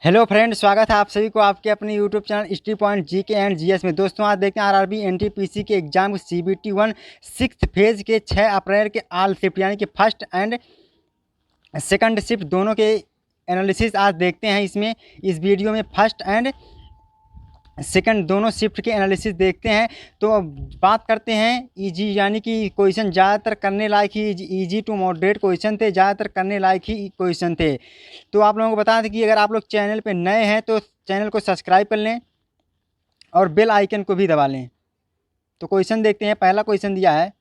Hello friend, स्वागत है आप सभी को आपके अपने YouTube channel history point GK and GS में। दोस्तों, आज देखते हैं आरआरबी एनटीपीसी के एग्जाम सीबीटी 1 सिक्स फेज के 6 अप्रैल के आल शिफ्ट यानी कि फर्स्ट एंड सेकंड शिफ्ट दोनों के एनालिसिस आज देखते हैं। इसमें इस वीडियो में फर्स्ट एंड सेकंड दोनों शिफ्ट के एनालिसिस देखते हैं। तो अब बात करते हैं इजी यानी कि क्वेश्चन ज़्यादातर करने लायक ही इजी टू मॉडरेट क्वेश्चन थे, ज़्यादातर करने लायक ही क्वेश्चन थे। तो आप लोगों को बता दें कि अगर आप लोग चैनल पे नए हैं तो चैनल को सब्सक्राइब कर लें और बेल आइकन को भी दबा लें। तो क्वेश्चन देखते हैं। पहला क्वेश्चन दिया है,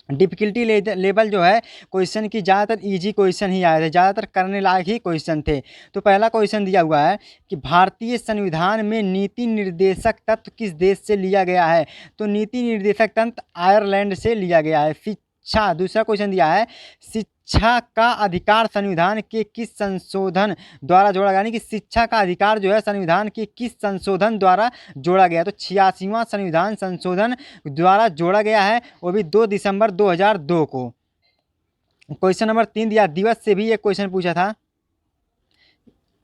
डिफ़िकल्टी लेवल जो है क्वेश्चन की ज़्यादातर इजी क्वेश्चन ही आए थे, ज़्यादातर करने लायक ही क्वेश्चन थे। तो पहला क्वेश्चन दिया हुआ है कि भारतीय संविधान में नीति निर्देशक तत्व किस देश से लिया गया है। तो नीति निर्देशक तंत्र आयरलैंड से लिया गया है। शिक्षा, दूसरा क्वेश्चन दिया है, शिक्षा का अधिकार संविधान के किस संशोधन द्वारा जोड़ा गया, यानी कि शिक्षा का अधिकार जो है संविधान के किस संशोधन द्वारा जोड़ा गया। तो 86वां संविधान संशोधन द्वारा जोड़ा गया है, वो भी 2 दिसंबर 2002 को। क्वेश्चन नंबर 3 दिया, दिवस से भी एक क्वेश्चन पूछा था,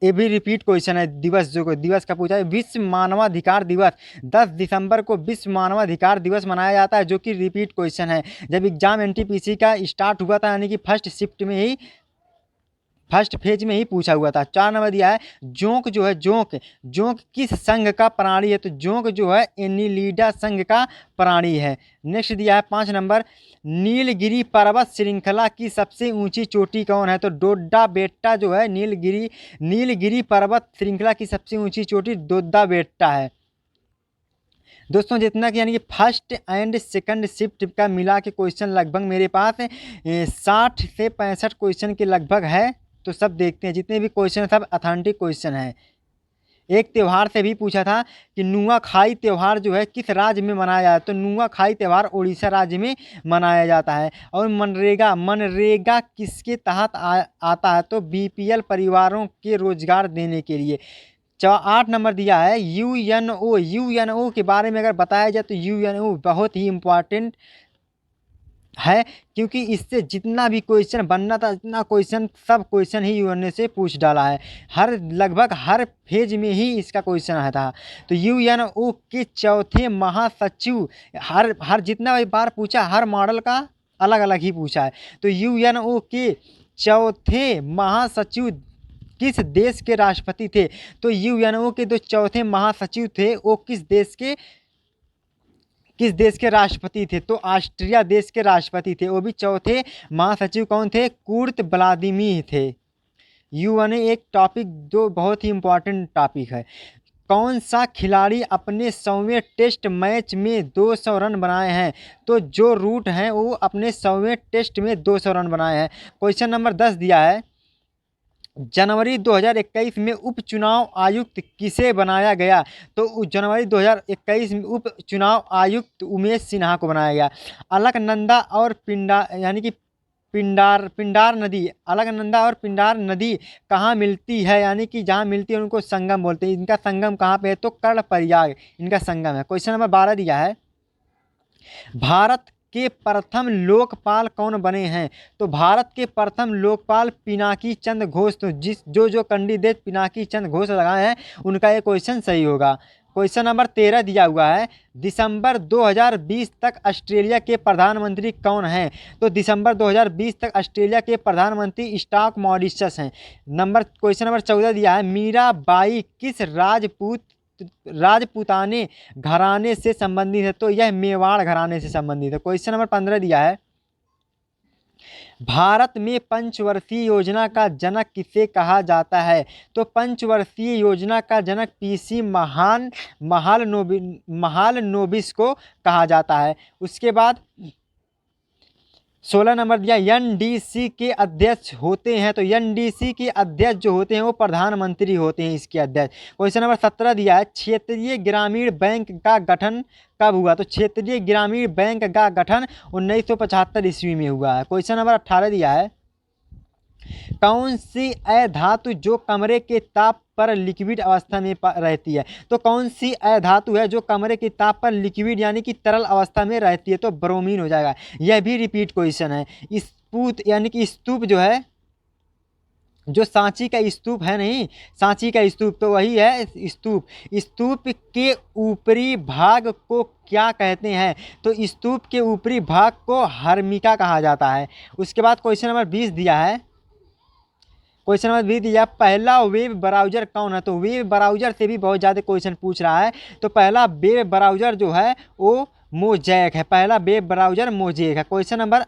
ये भी रिपीट क्वेश्चन है। दिवस का पूछा है। विश्व मानवाधिकार दिवस 10 दिसंबर को विश्व मानवाधिकार दिवस मनाया जाता है, जो कि रिपीट क्वेश्चन है। जब एग्जाम एनटीपीसी का स्टार्ट हुआ था, यानी कि फर्स्ट शिफ्ट में ही फर्स्ट फेज में ही पूछा हुआ था। 4 नंबर दिया है, जोंक जो है जोंक किस संघ का प्राणी है। तो जोंक जो है एनिलिडा संघ का प्राणी है। नेक्स्ट दिया है 5 नंबर, नीलगिरी पर्वत श्रृंखला की सबसे ऊंची चोटी कौन है। तो डोडा बेट्टा जो है नीलगिरी पर्वत श्रृंखला की सबसे ऊंची चोटी डोडा बेट्टा है। दोस्तों, जितना कि यानी कि फर्स्ट एंड सेकंड शिफ्ट का मिला के क्वेश्चन लगभग मेरे पास 60 से 65 क्वेश्चन के लगभग है। तो सब देखते हैं, जितने भी क्वेश्चन हैं सब ऑथेंटिक क्वेश्चन है। एक त्यौहार से भी पूछा था कि नुआखाई त्यौहार जो है किस राज्य में मनाया जाता है। तो नुआखाई त्यौहार उड़ीसा राज्य में मनाया जाता है। और मनरेगा किसके तहत आता है। तो बीपीएल परिवारों के रोजगार देने के लिए। 8 नंबर दिया है, यूएनओ के बारे में अगर बताया जाए तो यूएनओ बहुत ही इम्पोर्टेंट है, क्योंकि इससे जितना भी क्वेश्चन बनना था इतना क्वेश्चन सब क्वेश्चन ही यूएनओ से पूछ डाला है। लगभग हर फेज में ही इसका क्वेश्चन आया था। तो यूएनओ के चौथे महासचिव, हर जितना भी बार पूछा हर मॉडल का अलग अलग ही पूछा है। तो यूएनओ के चौथे महासचिव किस देश के राष्ट्रपति थे। तो यूएनओ के जो चौथे महासचिव थे वो किस देश के राष्ट्रपति थे। तो ऑस्ट्रिया देश के राष्ट्रपति थे। वो भी चौथे महासचिव कौन थे, कुर्ट व्लादिमीर थे। यूएनओ एक टॉपिक जो बहुत ही इम्पोर्टेंट टॉपिक है। कौन सा खिलाड़ी अपने 100वें टेस्ट मैच में 200 रन बनाए हैं। तो जो रूट हैं वो अपने 100वें टेस्ट में 200 रन बनाए हैं। क्वेश्चन नंबर 10 दिया है, जनवरी 2021 में उपचुनाव आयुक्त किसे बनाया गया। तो जनवरी 2021 में उपचुनाव आयुक्त उमेश सिन्हा को बनाया गया। अलकनंदा और अलकनंदा और पिंडार नदी कहाँ मिलती है, यानी कि जहाँ मिलती है उनको संगम बोलते हैं। इनका संगम कहाँ पे है। तो कर्णप्रयाग इनका संगम है। क्वेश्चन नंबर 12 दिया है, भारत के प्रथम लोकपाल कौन बने हैं। तो भारत के प्रथम लोकपाल पिनाकी चंद घोष। तो जो कैंडिडेट पिनाकी चंद घोष लगाए हैं उनका ये क्वेश्चन सही होगा। क्वेश्चन नंबर 13 दिया हुआ है, दिसंबर 2020 तक ऑस्ट्रेलिया के प्रधानमंत्री कौन हैं। तो दिसंबर 2020 तक ऑस्ट्रेलिया के प्रधानमंत्री स्कॉट मॉरिसन हैं। क्वेश्चन नंबर 14 दिया है, मीराबाई किस राजपूताने घराने से संबंधित है। तो यह मेवाड़ घराने से संबंधित है। क्वेश्चन नंबर 15 दिया है, भारत में पंचवर्षीय योजना का जनक किसे कहा जाता है। तो पंचवर्षीय योजना का जनक पीसी महालनोबिस को कहा जाता है। उसके बाद 16 नंबर दिया, एनडीसी के अध्यक्ष होते हैं। तो एनडीसी के अध्यक्ष जो होते हैं वो प्रधानमंत्री होते हैं, इसके अध्यक्ष। क्वेश्चन नंबर 17 दिया है, क्षेत्रीय ग्रामीण बैंक का गठन कब हुआ। तो क्षेत्रीय ग्रामीण बैंक का गठन 1975 ईस्वी में हुआ है। क्वेश्चन नंबर 18 दिया है, कौन सी अधातु जो कमरे के ताप पर लिक्विड अवस्था में रहती है। तो कौन सी अधातु है जो कमरे के ताप पर लिक्विड यानी कि तरल अवस्था में रहती है। तो ब्रोमीन हो जाएगा। यह भी रिपीट क्वेश्चन है। स्तूप यानी कि स्तूप जो है जो सांची का स्तूप है, नहीं, सांची का स्तूप तो वही है स्तूप। स्तूप के ऊपरी भाग को क्या कहते हैं? तो स्तूप के ऊपरी भाग को हर्मिका कहा जाता है। उसके बाद क्वेश्चन नंबर 20 दिया है। क्वेश्चन नंबर 20 दिया, पहला वेब ब्राउजर कौन है? तो वेब ब्राउजर से भी बहुत ज़्यादा क्वेश्चन पूछ रहा है। तो पहला वेब ब्राउजर जो है वो मोजैक है। पहला वेब ब्राउजर मोजैक है। क्वेश्चन नंबर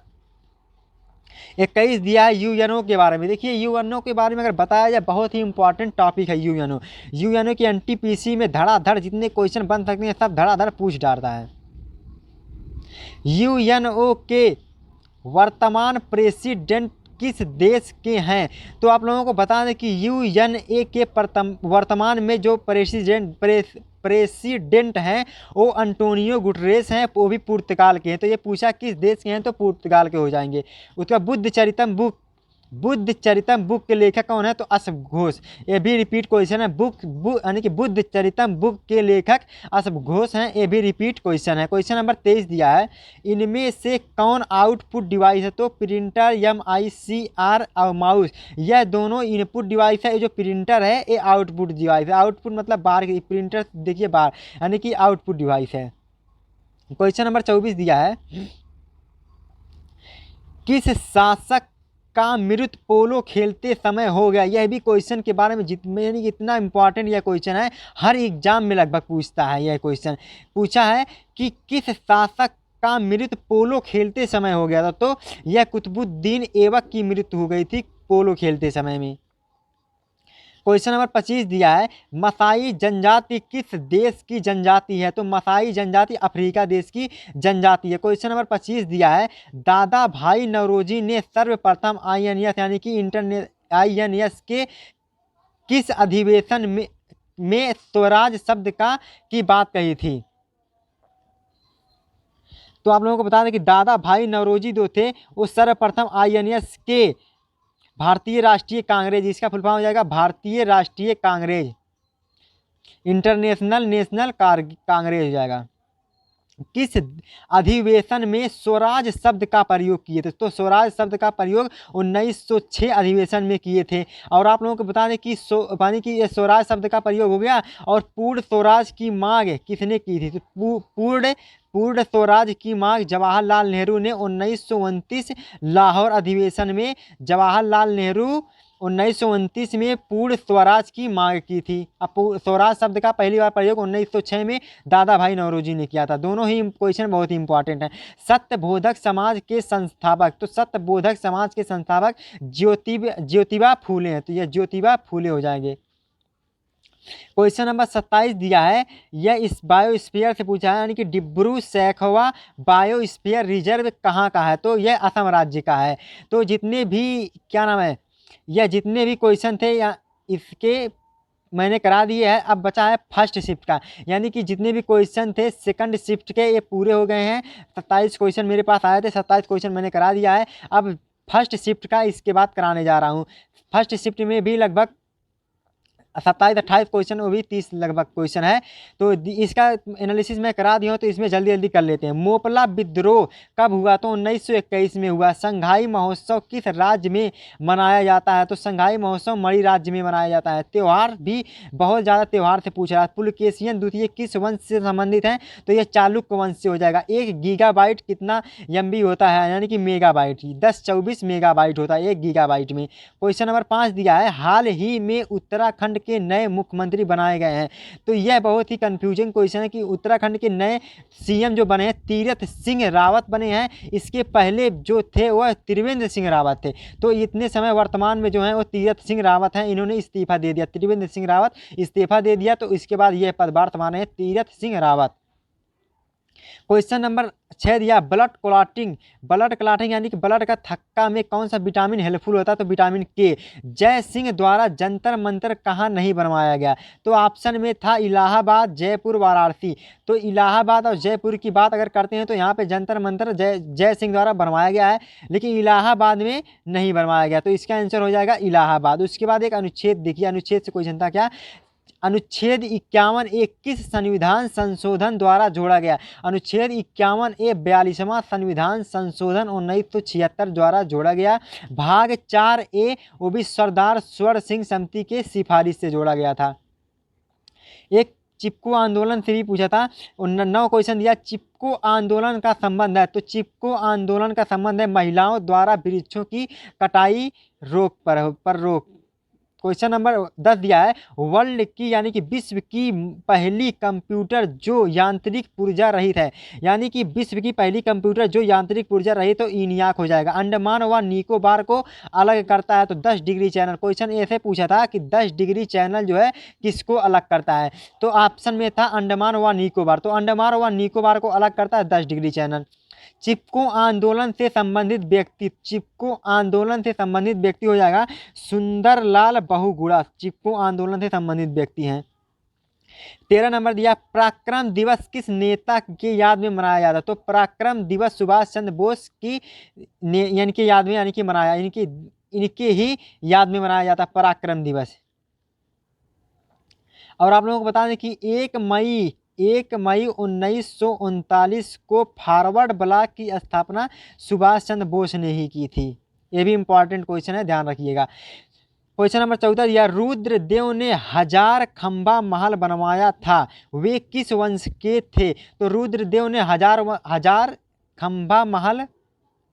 21 दिया है यूएनओ के बारे में। देखिए यूएनओ के बारे में अगर बताया जाए, बहुत ही इंपॉर्टेंट टॉपिक है यूएनओ। यूएनओ की एनटीपीसी में धड़ाधड़ जितने क्वेश्चन बन सकते हैं सब धड़ाधड़ पूछ डालता है। यूएनओ के वर्तमान प्रेसिडेंट किस देश के हैं? तो आप लोगों को बता दें कि यूएनए के वर्तमान में जो प्रेसिडेंट हैं वो अंटोनियो गुटरेस हैं, वो भी पुर्तगाल के हैं। तो ये पूछा किस देश के हैं, तो पुर्तगाल के हो जाएंगे। उसके बाद बुद्ध चरितम बुक के लेखक कौन है? तो असफ घोष। ये भी रिपीट क्वेश्चन है। बुक यानी कि बुद्ध चरितम बुक के लेखक असफ घोष हैं। ये भी रिपीट क्वेश्चन है। क्वेश्चन नंबर 23 दिया है, इनमें से कौन आउटपुट डिवाइस है? तो प्रिंटर, MICR और माउस, यह दोनों इनपुट डिवाइस है। ये जो प्रिंटर है ये आउटपुट डिवाइस है। आउटपुट मतलब बाहर की, प्रिंटर देखिए बाहर, यानी कि आउटपुट डिवाइस है। क्वेश्चन नंबर 24 दिया है, किस शासक का मृत्यु पोलो खेलते समय हो गया? यह भी क्वेश्चन के बारे में यानी इतना इंपॉर्टेंट यह क्वेश्चन है, हर एग्जाम में लगभग पूछता है। यह क्वेश्चन पूछा है कि किस शासक का मृत्यु पोलो खेलते समय हो गया था? तो यह कुतुबुद्दीन ऐबक की मृत्यु हो गई थी पोलो खेलते समय में। क्वेश्चन नंबर 25 दिया है, मसाई जनजाति किस देश की जनजाति है? तो मसाई जनजाति अफ्रीका देश की जनजाति है। क्वेश्चन नंबर 25 दिया है, दादा भाई नौरोजी ने सर्वप्रथम INS यानी कि INS के किस अधिवेशन में स्वराज शब्द की बात कही थी? तो आप लोगों को बता दें कि दादा भाई नौरोजी जो थे वो सर्वप्रथम INS के भारतीय राष्ट्रीय कांग्रेस, इसका फुल फॉर्म हो जाएगा भारतीय राष्ट्रीय कांग्रेस, इंटरनेशनल नेशनल कांग्रेस हो जाएगा। किस अधिवेशन में स्वराज शब्द का प्रयोग किए थे? तो स्वराज शब्द का प्रयोग 1906 अधिवेशन में किए थे। और आप लोगों को बता दें कि ये स्वराज शब्द का प्रयोग हो गया। और पूर्ण स्वराज की मांग किसने की थी? तो पूर्ण स्वराज की मांग जवाहरलाल नेहरू ने 1929 लाहौर अधिवेशन में, जवाहरलाल नेहरू 1929 में पूर्ण स्वराज की मांग की थी। अब स्वराज शब्द का पहली बार प्रयोग 1906 में दादा भाई नौरोजी ने किया था। दोनों ही क्वेश्चन बहुत ही इंपॉर्टेंट हैं। सत्यबोधक समाज के संस्थापक, तो सत्यबोधक समाज के संस्थापक ज्योतिबा फूले हैं। तो यह ज्योतिबा फूले हो जाएंगे। क्वेश्चन नंबर 27 दिया है, यह इस बायोस्फीयर से पूछा है, यानी कि डिब्रू सैखोवा बायोस्फीयर रिजर्व कहाँ का है? तो यह असम राज्य का है। तो जितने भी क्या नाम है, यह जितने भी क्वेश्चन थे या इसके मैंने करा दिए हैं। अब बचा है फर्स्ट शिफ्ट का, यानी कि जितने भी क्वेश्चन थे सेकंड शिफ्ट के ये पूरे हो गए हैं। 27 क्वेश्चन मेरे पास आए थे, 27 क्वेश्चन मैंने करा दिया है। अब फर्स्ट शिफ्ट का इसके बाद कराने जा रहा हूँ। फर्स्ट शिफ्ट में भी लगभग 27-28 क्वेश्चन, वो भी 30 लगभग क्वेश्चन है। तो इसका एनालिसिस मैं करा दिया हूँ, तो इसमें जल्दी जल्दी कर लेते हैं। मोपला विद्रोह कब हुआ? तो 1921 में हुआ। संघाई महोत्सव किस राज्य में मनाया जाता है? तो संघाई महोत्सव मणि राज्य में मनाया जाता है। त्यौहार भी बहुत ज़्यादा त्यौहार से पूछ रहा है। पुलकेशियन द्वितीय किस वंश से संबंधित हैं? तो यह चालुक्य वंश से हो जाएगा। 1 गीगाबाइट कितना MB होता है? यानी कि मेगाबाइट, 1024 मेगाबाइट होता है 1 गीगाबाइट में। क्वेश्चन नंबर 5 दिया है, हाल ही में उत्तराखंड के नए मुख्यमंत्री बनाए गए हैं। तो यह बहुत ही कंफ्यूजिंग क्वेश्चन है कि उत्तराखंड के नए CM जो बने हैं तीरथ सिंह रावत बने हैं। इसके पहले जो थे वह त्रिवेंद्र सिंह रावत थे। तो इतने समय वर्तमान में जो है वो तीरथ सिंह रावत हैं। इन्होंने इस्तीफा दे दिया, त्रिवेंद्र सिंह रावत इस्तीफा दे दिया। तो इसके बाद यह पदभार संभाले हैं तीरथ सिंह रावत। क्वेश्चन नंबर 6 दिया, ब्लड क्लॉटिंग यानी कि ब्लड का थक्का में कौन सा विटामिन हेल्पफुल होता है? तो विटामिन K। जय सिंह द्वारा जंतर मंतर कहाँ नहीं बनवाया गया? तो ऑप्शन में था इलाहाबाद, जयपुर, वाराणसी। तो इलाहाबाद और जयपुर की बात अगर करते हैं तो यहाँ पे जंतर मंतर जय सिंह द्वारा बनवाया गया है, लेकिन इलाहाबाद में नहीं बनवाया गया। तो इसका आंसर हो जाएगा इलाहाबाद। उसके बाद एक अनुच्छेद देखिए, अनुच्छेद से क्वेश्चन था क्या, अनुच्छेद 51A किस संविधान संशोधन द्वारा जोड़ा गया? अनुच्छेद 51A 42वां संविधान संशोधन 1976 द्वारा जोड़ा गया। भाग 4A वो भी सरदार स्वर्ण सिंह समिति के सिफारिश से जोड़ा गया था। एक चिपको आंदोलन से भी पूछा था, 9 क्वेश्चन दिया। चिपको आंदोलन का संबंध है, तो चिपको आंदोलन का संबंध है महिलाओं द्वारा वृक्षों की कटाई रोक पर रोक। क्वेश्चन नंबर 10 दिया है, वर्ल्ड की यानी कि विश्व की पहली कंप्यूटर जो यांत्रिक पुर्जा रहित है, यानी कि विश्व की पहली कंप्यूटर जो यांत्रिक पुर्जा रहित, तो ईनियाक हो जाएगा। अंडमान व निकोबार को अलग करता है, तो 10 डिग्री चैनल। क्वेश्चन ऐसे पूछा था कि 10 डिग्री चैनल जो है किसको अलग करता है, तो ऑप्शन में था अंडमान व निकोबार, तो अंडमान व निकोबार को अलग करता है 10 डिग्री चैनल। चिपको आंदोलन से संबंधित व्यक्ति, चिपको आंदोलन से संबंधित व्यक्ति हो जाएगा सुंदरलाल बहुगुणा, चिपको आंदोलन से संबंधित व्यक्ति हैं। 13 नंबर दिया, पराक्रम दिवस किस नेता की याद में मनाया जाता है? तो पराक्रम दिवस सुभाष चंद्र बोस की यानी कि याद में यानी कि मनाया इनके ही याद में मनाया जाता है पराक्रम दिवस। और आप लोगों को बता दें कि 1 मई 1939 को फॉरवर्ड ब्लॉक की स्थापना सुभाष चंद्र बोस ने ही की थी। ये भी इंपॉर्टेंट क्वेश्चन है, ध्यान रखिएगा। क्वेश्चन नंबर 14 दिया, रुद्रदेव ने 1000 खंबा महल बनवाया था, वे किस वंश के थे? तो रुद्रदेव ने 1000 खंबा महल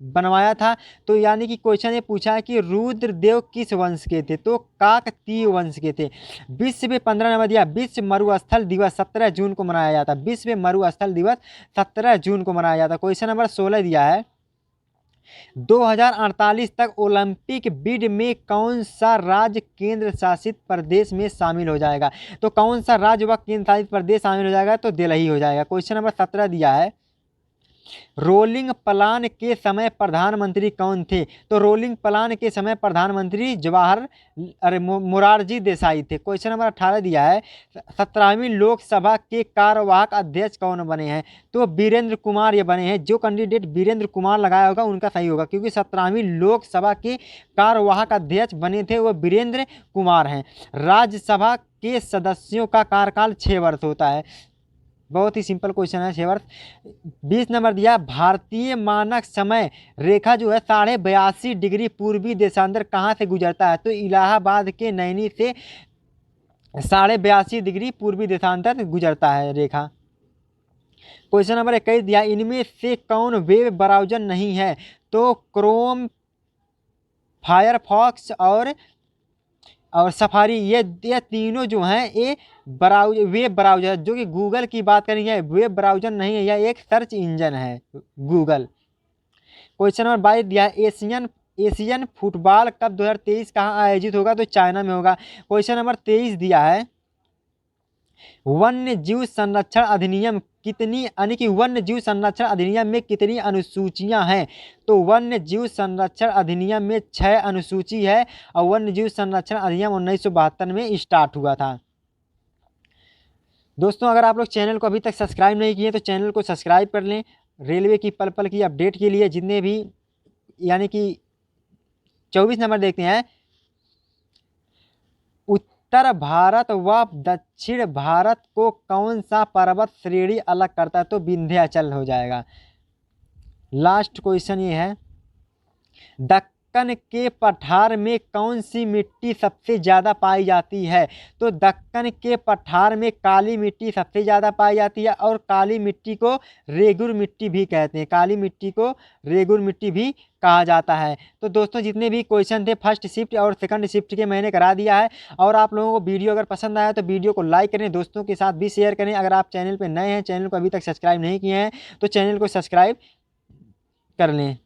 बनवाया था, तो यानी कि क्वेश्चन ये पूछा है कि रुद्रदेव किस वंश के थे, तो काकतीय वंश के थे। विश्व में 15 नंबर दिया, विश्व मरुस्थल दिवस 17 जून को मनाया जाता है, विश्व मरुस्थल दिवस 17 जून को मनाया जाता है। क्वेश्चन नंबर 16 दिया है, 2048 तक ओलंपिक बिड में कौन सा राज्य केंद्र शासित प्रदेश में शामिल हो जाएगा? तो कौन सा राज्य व केंद्र शासित प्रदेश शामिल हो जाएगा? तो दिल्ली हो जाएगा। क्वेश्चन नंबर 17 दिया है, रोलिंग प्लान के समय प्रधानमंत्री कौन थे? तो रोलिंग प्लान के समय प्रधानमंत्री मोरारजी देसाई थे। क्वेश्चन नंबर 18 दिया है, 17वीं लोकसभा के कार्यवाहक अध्यक्ष कौन बने हैं? तो वीरेंद्र कुमार ये बने हैं। जो कैंडिडेट वीरेंद्र कुमार लगाया होगा उनका सही होगा, क्योंकि 17वीं लोकसभा के कार्यवाहक अध्यक्ष बने थे वो वीरेंद्र कुमार हैं। राज्यसभा के सदस्यों का कार्यकाल 6 वर्ष होता है। बहुत ही सिंपल क्वेश्चन है, 6 वर्ष। 20 नंबर दिया, भारतीय मानक समय रेखा जो है 82.5 डिग्री पूर्वी देशांतर कहाँ से गुजरता है? तो इलाहाबाद के नैनी से 82.5 डिग्री पूर्वी देशांतर गुजरता है रेखा। क्वेश्चन नंबर 21 दिया, इनमें से कौन वेब ब्राउजर नहीं है? तो क्रोम, फायरफॉक्स और सफारी, ये तीनों जो हैं ये वेब ब्राउज़र, जो कि गूगल की बात करेंगे, वेब ब्राउज़र नहीं है, यह एक सर्च इंजन है गूगल। क्वेश्चन नंबर 22 दिया, एशियन फुटबॉल कप 2023 कहाँ आयोजित होगा? तो चाइना में होगा। क्वेश्चन नंबर 23 दिया है, वन्य जीव संरक्षण अधिनियम कितनी यानी कि वन्य जीव संरक्षण अधिनियम में कितनी अनुसूचियां हैं? तो वन्य जीव संरक्षण अधिनियम में 6 अनुसूची है, और वन्य जीव संरक्षण अधिनियम 1972 में स्टार्ट हुआ था। दोस्तों, अगर आप लोग चैनल को अभी तक सब्सक्राइब नहीं किए तो चैनल को सब्सक्राइब कर लें। रेलवे की पल पल की अपडेट के लिए जितने भी यानी कि 24 नंबर देखते हैं, उत्तर भारत व दक्षिण भारत को कौन सा पर्वत श्रेणी अलग करता है? तो विंध्याचल हो जाएगा। लास्ट क्वेश्चन ये है, दक्कन के पठार में कौन सी मिट्टी सबसे ज़्यादा पाई जाती है? तो दक्कन के पठार में काली मिट्टी सबसे ज़्यादा पाई जाती है, और काली मिट्टी को रेगुर मिट्टी भी कहते हैं, काली मिट्टी को रेगुर मिट्टी भी कहा जाता है। तो दोस्तों, जितने भी क्वेश्चन थे फर्स्ट शिफ्ट और सेकंड शिफ्ट के मैंने करा दिया है। और आप लोगों को वीडियो अगर पसंद आया तो वीडियो को लाइक करें, दोस्तों के साथ भी शेयर करें। अगर आप चैनल पर नए हैं, चैनल को अभी तक सब्सक्राइब नहीं किए हैं, तो चैनल को सब्सक्राइब कर लें।